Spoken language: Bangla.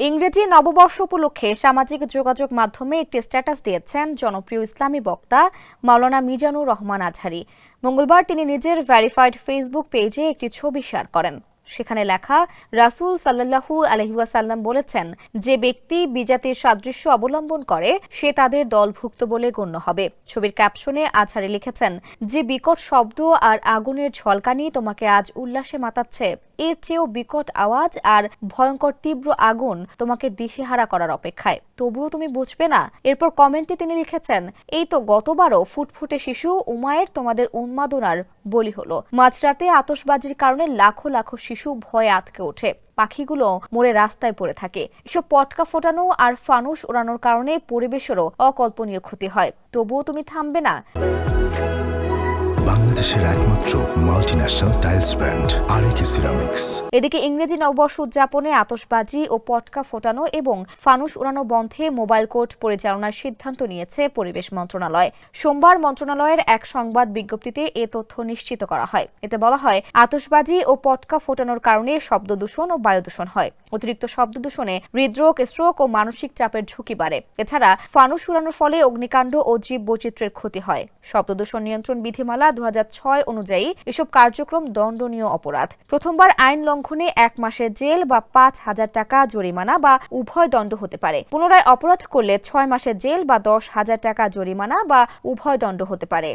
ইংরেজি নববর্ষ উপলক্ষে সামাজিক যোগাযোগ মাধ্যমে একটি স্ট্যাটাস দিয়েছেন জনপ্রিয় ইসলামী বক্তা মাওলানা মিজানুর রহমান আজহারী। মঙ্গলবার তিনি নিজের ভেরিফাইড ফেসবুক পেজে একটি ছবি শেয়ার করেন। সেখানে লেখা, রাসূল সাল্লাল্লাহু আলাইহি ওয়াসাল্লাম বলেছেন, যে ব্যক্তি বিজাতির সাদৃশ্য অবলম্বন করে সে তাদের দলভুক্ত বলে গণ্য হবে। ছবির ক্যাপশনে আজহারী লিখেছেন, যে বিকট শব্দ আর আগুনের ঝলকানি তোমাকে আজ উল্লাসে মাতাচ্ছে, এর চেয়েও বিকট আওয়াজ আর ভয়ঙ্কর তীব্র আগুন তোমাকে দিশেহারা করার অপেক্ষায়, তবুও তুমি বুঝবে না। এরপর কমেন্টে তিনি লিখেছেন, এই তো গতবারও ফুটফুটে শিশু উমায়ের তোমাদের উন্মাদনার বলি হলো। মাঝরাতে আতশবাজির কারণে লাখো লাখো শিশু ভয়ে আটকে ওঠে, পাখিগুলো মরে রাস্তায় পড়ে থাকে। এসব পটকা ফোটানো আর ফানুস ওড়ানোর কারণে পরিবেশেরও অকল্পনীয় ক্ষতি হয়, তবুও তুমি থামবে না। বাংলাদেশের একমাত্র মাল্টিন্যাশনাল টাইলস ব্র্যান্ড আরএকে সিরামিক্স। এদিকে ইংরেজি নববর্ষ উদযাপনে আতশবাজি ও পটকা ফোটানো এবং ফানুস উড়ানো বন্ধে মোবাইল কোর্ট পরিচালনার সিদ্ধান্ত নিয়েছে পরিবেশ মন্ত্রণালয়। সোমবার মন্ত্রণালয়ের এক সংবাদ বিজ্ঞপ্তিতে এ তথ্য নিশ্চিত করা হয়। এতে বলা হয়, আতশবাজি ও পটকা ফোটানোর কারণে শব্দ দূষণ ও বায়ু দূষণ হয়। অতিরিক্ত শব্দ দূষণে হৃদরোগ, স্ট্রোক ও মানসিক চাপের ঝুঁকি বাড়ে। এছাড়া ফানুস উড়ানোর ফলে অগ্নিকাণ্ড ও জীব বৈচিত্র্যের ক্ষতি হয়। শব্দ দূষণ নিয়ন্ত্রণ বিধিমালা 2006 অনুযায়ী এসব কার্যক্রম দণ্ডনীয় অপরাধ। প্রথমবার আইন লঙ্ঘনে 1 মাসের জেল বা 5,000 টাকা জরিমানা বা উভয় দণ্ড হতে পারে। পুনরায় অপরাধ করলে 6 মাসের জেল বা 10,000 টাকা জরিমানা বা উভয় দণ্ড হতে পারে।